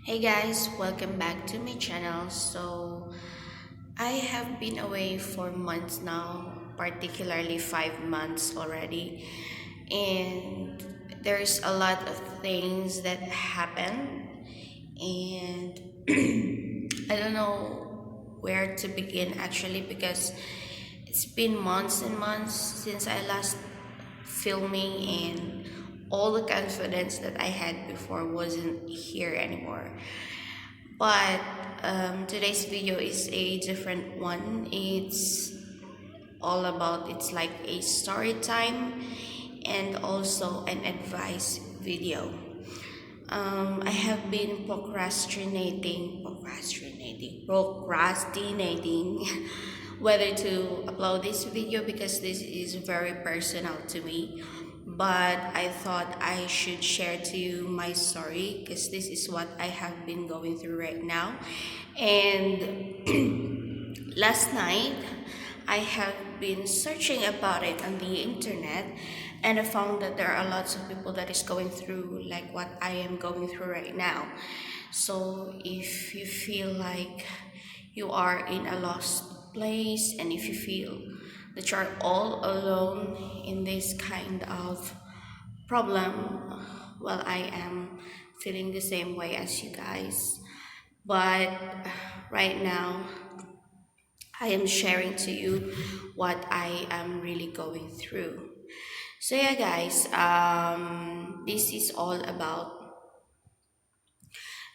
Hey guys, welcome back to my channel. So, I have been away for months now, particularly 5 months already, and there's a lot of things that happen, and I don't know where to begin actually because it's been months and months since I last filming, and all the confidence that I had before wasn't here anymore. But today's video is a different one. It's like a story time and also an advice video. I have been procrastinating whether to upload this video because this is very personal to me. But I thought I should share to you my story because this is what I have been going through right now. And last night, I have been searching about it on the internet, and I found that there are lots of people that is going through like what I am going through right now. So if you feel like you are in a lost place, and if you feel that you're all alone in this kind of problem, well, I am feeling the same way as you guys. But right now, I am sharing to you what I am really going through. So yeah, guys, this is all about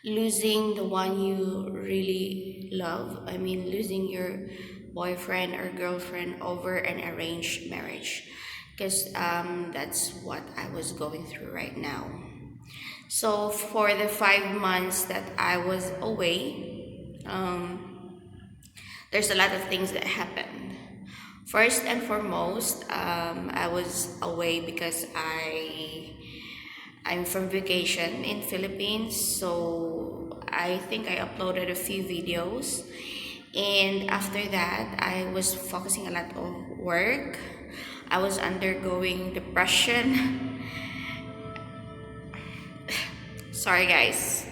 losing the one you really love. I mean, losing your boyfriend or girlfriend over an arranged marriage, because that's what I was going through right now. So for the 5 months that I was away, there's a lot of things that happened. First and foremost, I was away because I'm from vacation in Philippines, so I think I uploaded a few videos, and after that, I was focusing a lot on work. I was undergoing depression. Sorry, guys.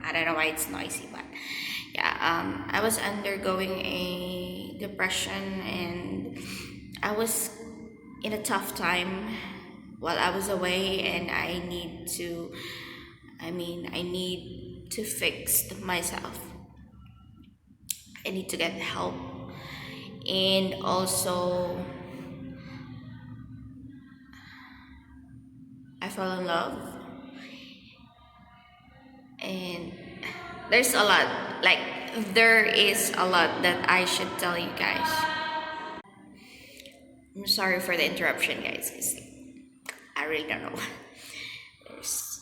I don't know why it's noisy, but yeah, I was undergoing a depression, and I was in a tough time while I was away, and I need to fix myself. I need to get help, and also I fell in love, and there's a lot, like, there is a lot that I should tell you guys. I'm sorry for the interruption, guys, 'cause I really don't know. There's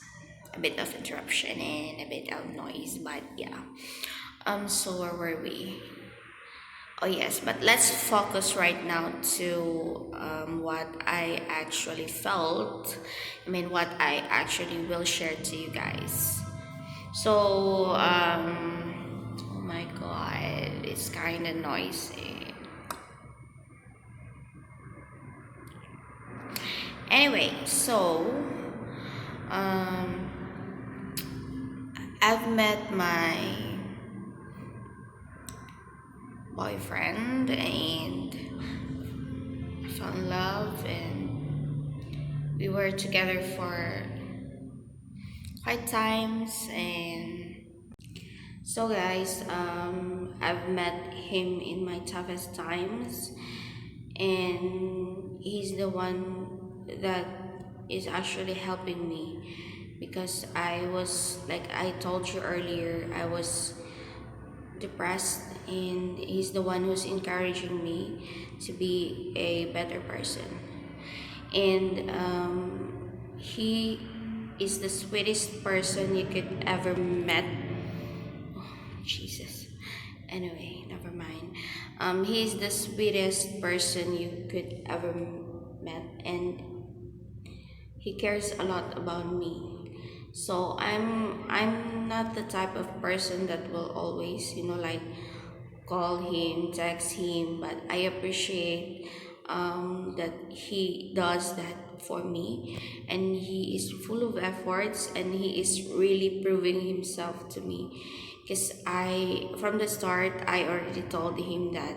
a bit of interruption and a bit of noise, but yeah. So where were we? Oh yes, but let's focus right now to what I actually felt. I mean, what I actually will share to you guys. So, oh my god, it's kind of noisy. Anyway, so um, I've met my boyfriend and fell in love, and we were together for hard times. And so guys, I've met him in my toughest times, and he's the one that is actually helping me because I was, like I told you earlier, I was depressed, and he's the one who's encouraging me to be a better person. And he is the sweetest person you could ever met. Oh, Jesus. Anyway, never mind. He's the sweetest person you could ever met, and he cares a lot about me. So I'm not the type of person that will always, like, call him, text him, but I appreciate that he does that for me, and he is full of efforts, and he is really proving himself to me. Because I, from the start, I already told him that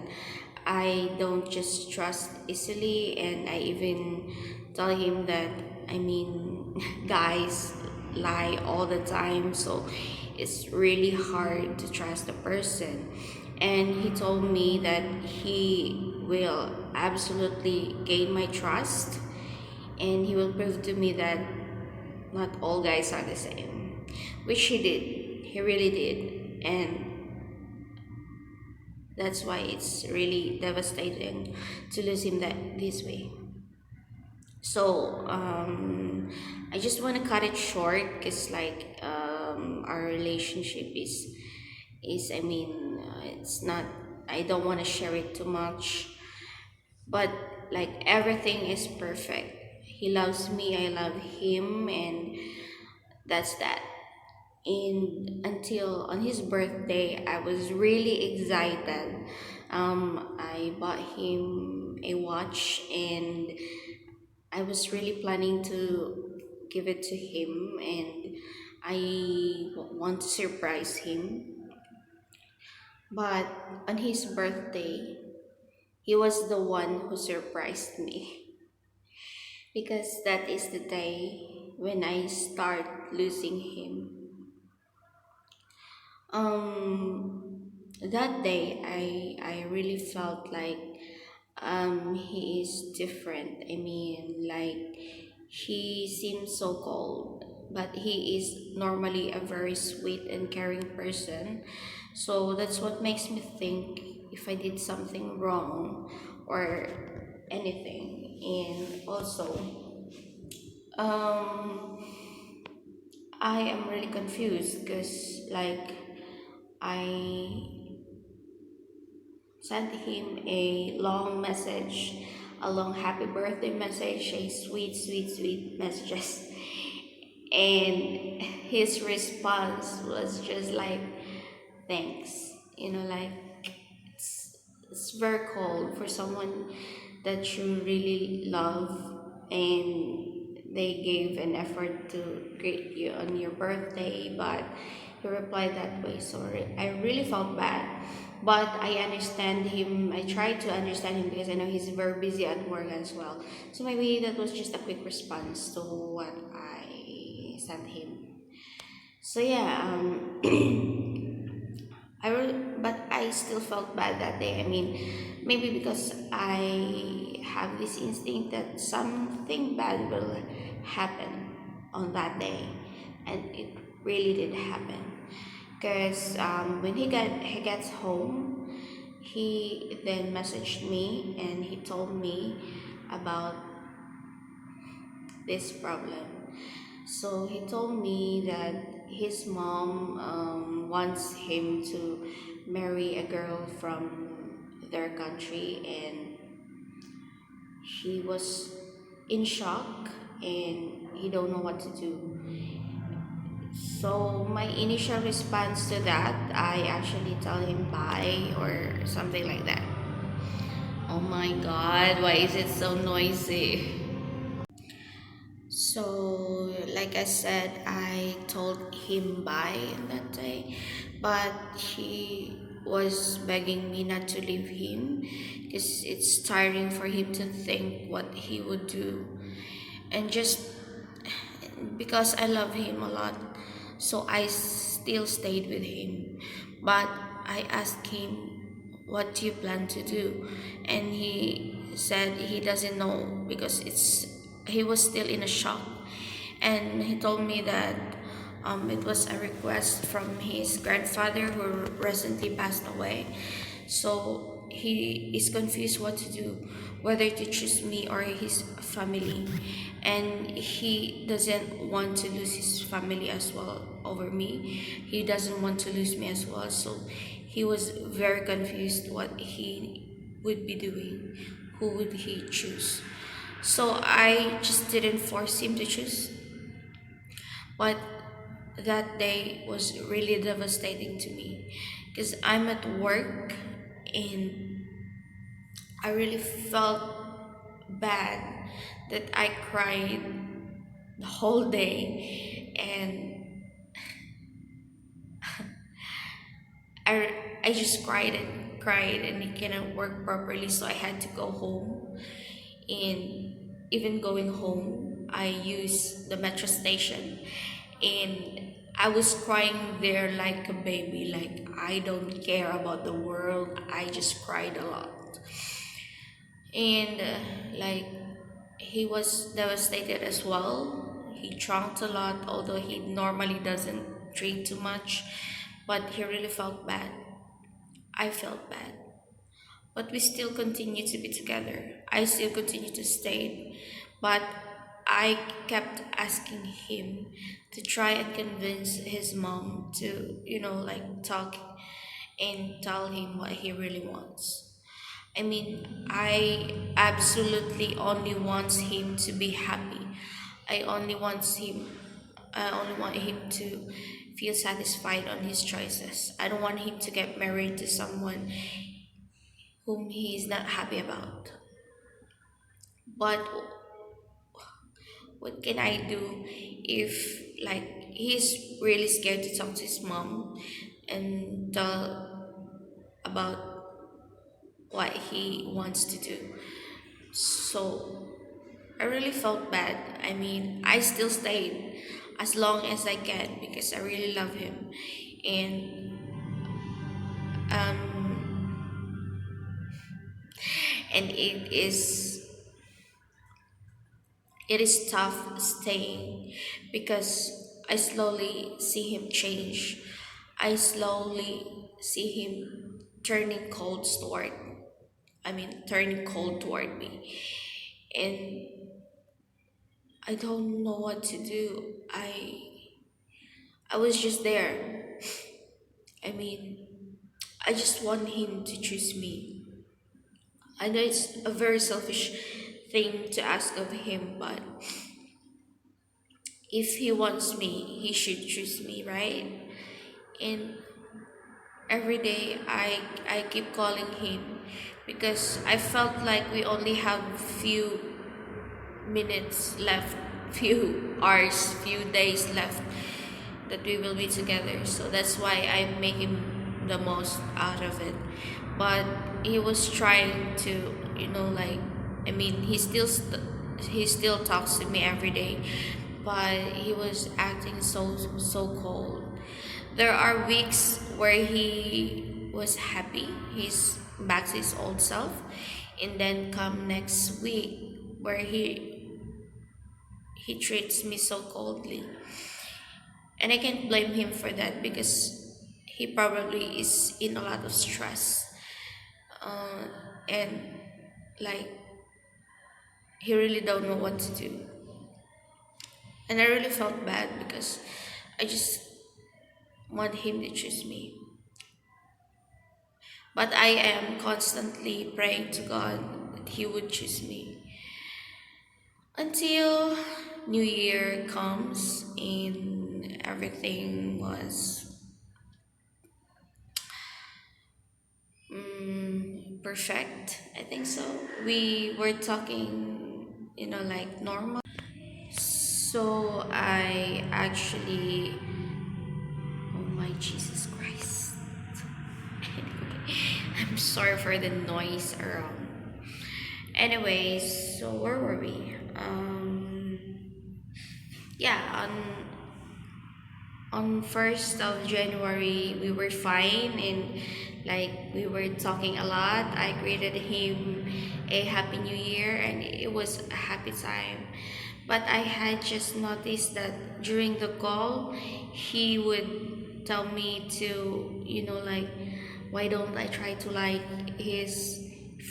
I don't just trust easily, and I even tell him that, I mean, guys lie all the time, so it's really hard to trust a person. And he told me that he will absolutely gain my trust, and he will prove to me that not all guys are the same, which he did. He really did. And that's why it's really devastating to lose him that this way. So I just want to cut it short, because like our relationship is I mean, it's not, I don't want to share it too much, but like everything is perfect. He loves me, I love him, and that's that. And until on his birthday, I was really excited. I bought him a watch, and I was really planning to give it to him, and want to surprise him. But on his birthday, he was the one who surprised me, because that is the day when I start losing him. That day I really felt like he is different. I mean, like, he seems so cold, but he is normally a very sweet and caring person. So that's what makes me think if I did something wrong or anything. And also, um I am really confused, because like I sent him a long message, a long happy birthday message, a sweet, sweet, sweet messages. And his response was just like, thanks. Like, it's very cold for someone that you really love, and they gave an effort to greet you on your birthday, but he replied that way. So I really felt bad, but I understand him. I try to understand him, because I know he's very busy at work as well. So maybe that was just a quick response to what I sent him. So yeah, but I still felt bad that day. I mean, maybe because I have this instinct that something bad will happen on that day, and it really did happen. Because when he gets home, he then messaged me, and he told me about this problem. So he told me that his mom wants him to marry a girl from their country, and he was in shock, and he don't know what to do. So my initial response to that, I actually tell him bye or something like that. Oh my god, why is it so noisy? So, like I said, I told him bye that day, but he was begging me not to leave him, because it's tiring for him to think what he would do. And just because I love him a lot, so I still stayed with him. But I asked him, what do you plan to do? And he said he doesn't know, because he was still in a shock. And he told me that it was a request from his grandfather, who recently passed away. So he is confused what to do, whether to choose me or his family. And he doesn't want to lose his family as well over me. He doesn't want to lose me as well. So he was very confused what he would be doing. Who would he choose? So I just didn't force him to choose. But that day was really devastating to me, because I'm at work, and I really felt bad that I cried the whole day, and I just cried and it cannot work properly, so I had to go home. And even going home, I used the metro station, and I was crying there like a baby, like I don't care about the world. I just cried a lot. And like, he was devastated as well. He drank a lot, although he normally doesn't drink too much, but he really felt bad. I felt bad. But we still continue to be together. I still continue to stay. But I kept asking him to try and convince his mom to, like, talk and tell him what he really wants. I mean, I absolutely only wants him to be happy. I only wants him I only want him to feel satisfied on his choices. I don't want him to get married to someone whom he is not happy about. But what can I do if, like, he's really scared to talk to his mom and tell about what he wants to do? So I really felt bad. I mean, I still stayed as long as I can because I really love him. And um and it is tough staying because I slowly see him change. I slowly see him turning cold toward me. And I don't know what to do. I was just there. I mean, I just want him to choose me. I know it's a very selfish thing to ask of him, but if he wants me, he should choose me, right? And every day I keep calling him because I felt like we only have few minutes left, few hours, few days left that we will be together. So that's why I'm making the most out of it. But he was trying to, like, I mean, he still talks to me every day, but he was acting so cold. There are weeks where he was happy, he's back to his old self, and then come next week where he treats me so coldly. And I can't blame him for that because he probably is in a lot of stress. Uh, and like, he really don't know what to do. And I really felt bad because I just want him to choose me. But I am constantly praying to God that he would choose me. Until New Year comes and everything was perfect. I think so. We were talking, like normal. So I actually, oh my Jesus Christ. I'm sorry for the noise around. Anyways, so where were we? Yeah, on 1st of January we were fine, and like we were talking a lot. I greeted him a happy new year and it was a happy time. But I had just noticed that during the call he would tell me to, like, why don't I try to like his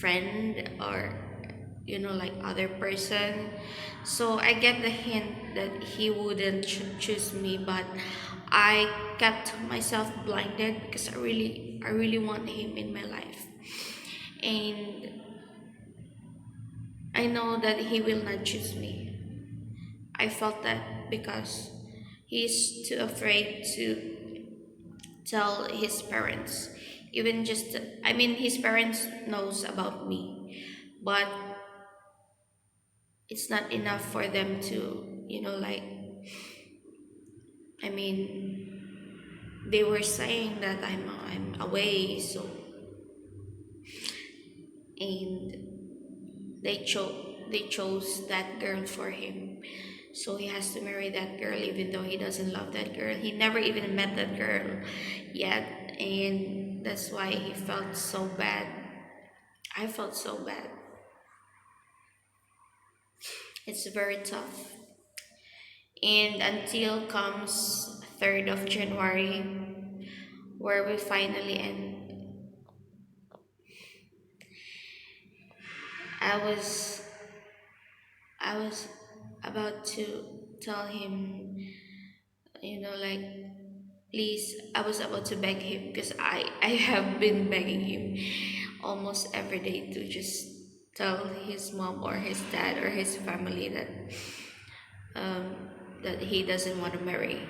friend, or like other person. So I get the hint that he wouldn't choose me, but I kept myself blinded because I really want him in my life. And I know that he will not choose me. I felt that because he's too afraid to tell his parents. Even just, I mean, his parents knows about me, but it's not enough for them to, I mean, they were saying that I'm away, so, and they chose that girl for him. So he has to marry that girl even though he doesn't love that girl. He never even met that girl yet, and that's why he felt so bad. I felt so bad. It's very tough. And until comes 3rd of January, where we finally end. I was I was about to tell him, like, please. I was about to beg him because I have been begging him almost every day to just tell his mom or his dad or his family um, that he doesn't want to marry,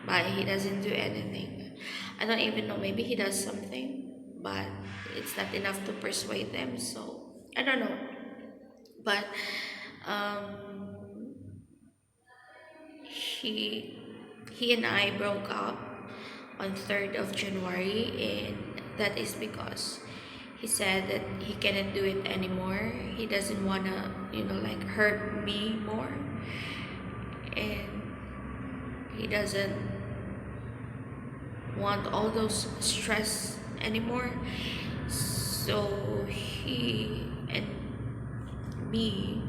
but he doesn't do anything. I don't even know. Maybe he does something, but it's not enough to persuade them. So I don't know. But um, he he and I broke up on 3rd of January, and that is because he said that he cannot do it anymore. He doesn't wanna, like, hurt me more, and he doesn't want all those stress anymore. So he and me,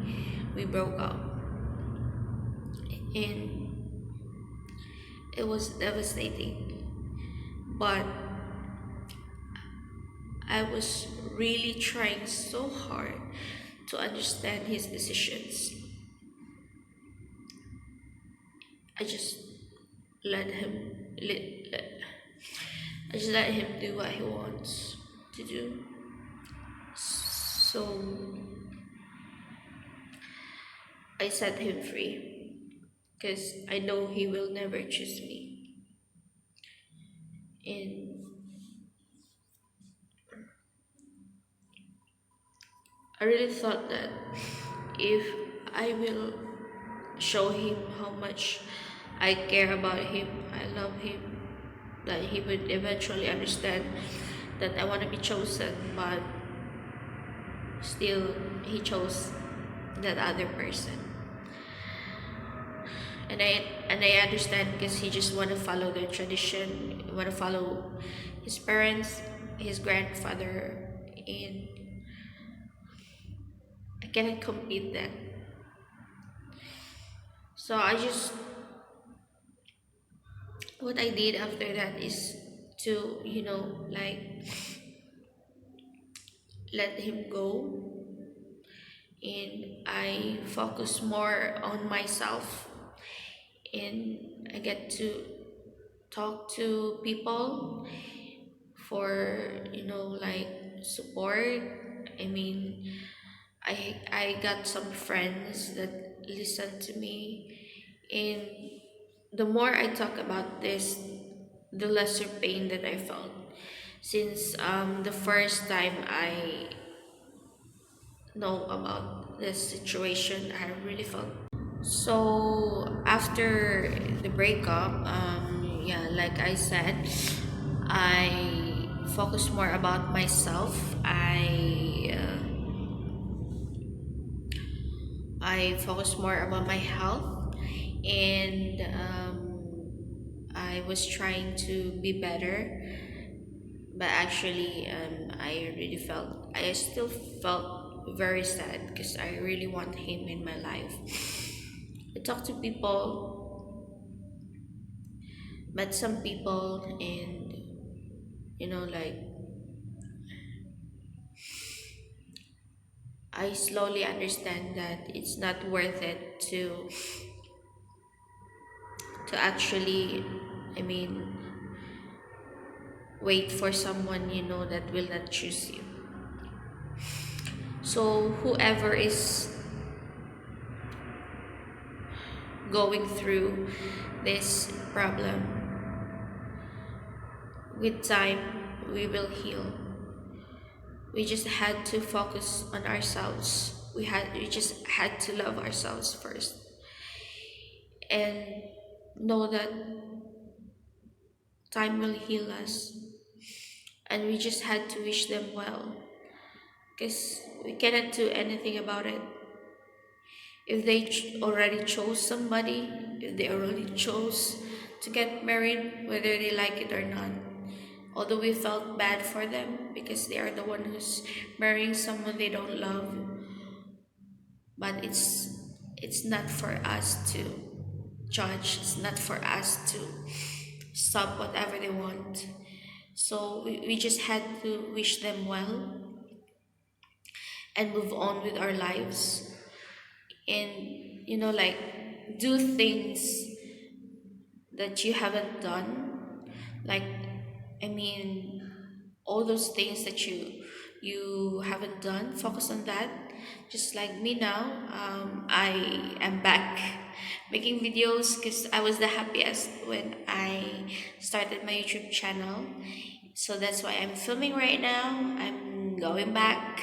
we broke up, and it was devastating. But I was really trying so hard to understand his decisions. I just let him I just let him do what he wants to do. So I set him free because I know he will never choose me. And I really thought that if I will show him how much I care about him, I love him, that he would eventually understand that I want to be chosen, but still he chose that other person. And I understand because he just want to follow the tradition, want to follow his parents, his grandfather, and I cannot compete that. So what I did after that is to, like, let him go, and I focus more on myself, and I get to talk to people for, like, support. I mean, I got some friends that listen to me, and the more I talk about this, the lesser pain that I felt. Since the first time I know about this situation, I really felt. So after the breakup, yeah, like I said, I focus more about myself. I focus more about my health, and I was trying to be better, but actually, I still felt very sad because I really want him in my life. I talk to people, met some people, and, like, I slowly understand that it's not worth it to actually, I mean, wait for someone that will not choose you. So whoever is going through this problem, with time we will heal. We just had to focus on ourselves. we just had to love ourselves first and know that time will heal us, and we just had to wish them well because we cannot do anything about it. If they already chose somebody, if they already chose to get married, whether they like it or not. Although we felt bad for them because they are the one who's marrying someone they don't love, but it's not for us to judge. It's not for us to stop whatever they want. So we just had to wish them well and move on with our lives, and like do things that you haven't done, like, I mean, all those things that you haven't done, focus on that. Just like me now, I am back making videos because I was the happiest when I started my YouTube channel. So that's why I'm filming right now. I'm going back,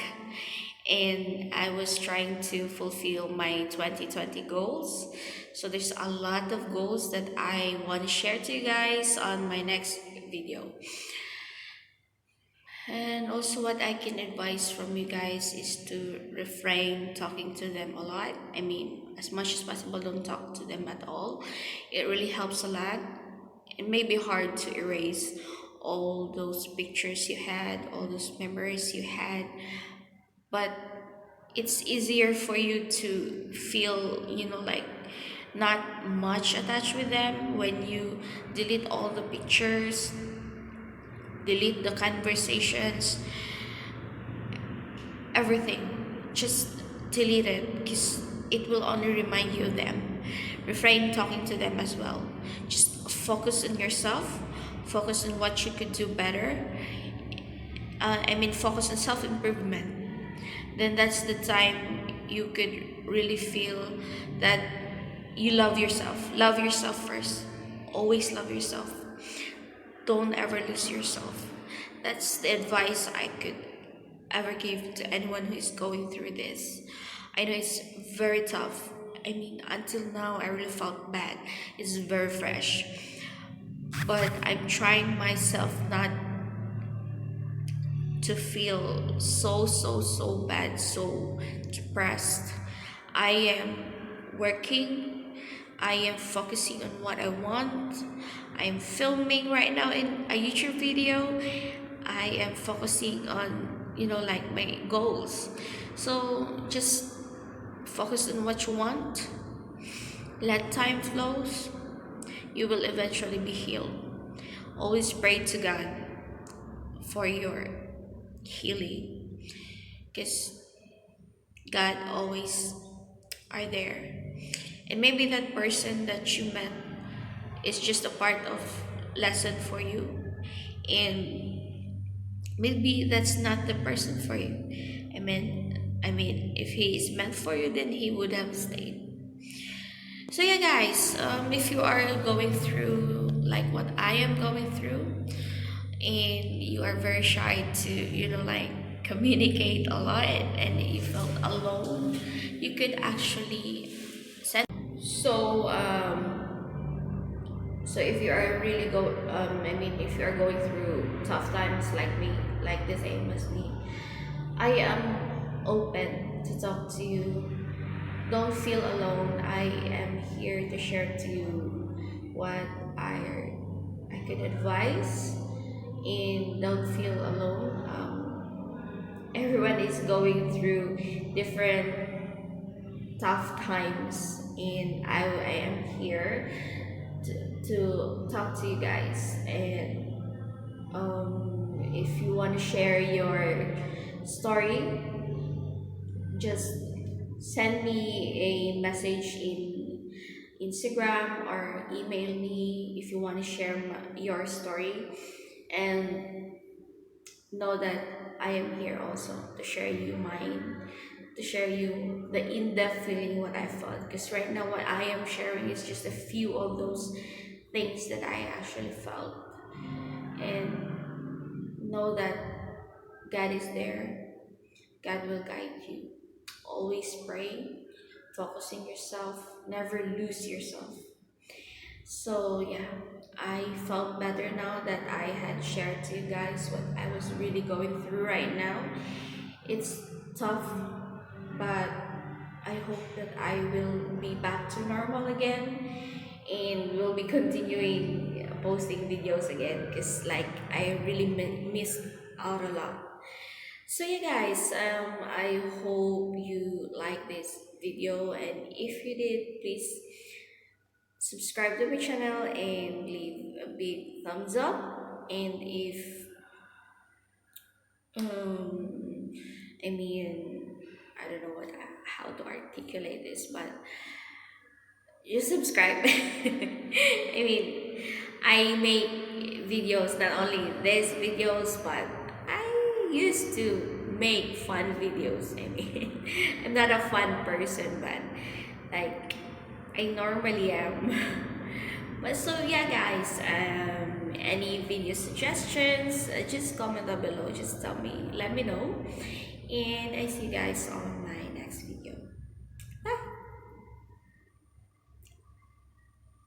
and I was trying to fulfill my 2020 goals. So there's a lot of goals that I want to share to you guys on my next video. And also, what I can advise from you guys is to refrain talking to them a lot. I mean, as much as possible, don't talk to them at all. It really helps a lot. It may be hard to erase all those pictures you had, all those memories you had, but it's easier for you to feel, like not much attached with them when you delete all the pictures, delete the conversations, everything. Just delete it because it will only remind you of them. Refrain talking to them as well. Just focus on yourself, focus on what you could do better. Focus on self improvement. Then that's the time you could really feel that you love yourself. Love yourself first. Always love yourself. Don't ever lose yourself. That's the advice I could ever give to anyone who is going through this. I know it's very tough. I mean, until now, I really felt bad. It's very fresh. But I'm trying myself not to feel so bad, so depressed. I am working, I am focusing on what I want. I am filming right now in a YouTube video. I am focusing on, like my goals. So just focus on what you want. Let time flows. You will eventually be healed. Always pray to God for your healing, because God always are there. And maybe that person that you met is just a part of lesson for you. And maybe that's not the person for you. If he is meant for you, then he would have stayed. So yeah, guys, if you are going through like what I am going through, and you are very shy to, like communicate a lot, and you felt alone, you could actually send. So if you are really if you are going through tough times like me, like the same as me, I am open to talk to you. Don't feel alone. I am here to share to you what I could advise, and don't feel alone. Everyone is going through different tough times, and I am here to talk to you guys. And if you want to share your story, just send me a message in Instagram or email me if you want to share your story, and know that I am here also to share you mine, to share you the in-depth feeling what I felt. Because right now what I am sharing is just a few of those things that I actually felt, and know that God is there. God will guide you. always pray, focusing yourself, never lose yourself. So yeah, I felt better now that I had shared to you guys what I was really going through right now. It's tough, but I hope that I will be back to normal again and will be continuing posting videos again because like I really missed out a lot. So yeah guys, I hope you like this video, and if you did, please subscribe to my channel and leave a big thumbs up. And if um I mean, I don't know how to articulate this, but just subscribe. I mean, I make videos, not only these videos, but I used to make fun videos. I mean, I'm not a fun person, but like I normally am. But so yeah, guys. Any video suggestions? Just comment down below. Just tell me. Let me know. And I see you guys on my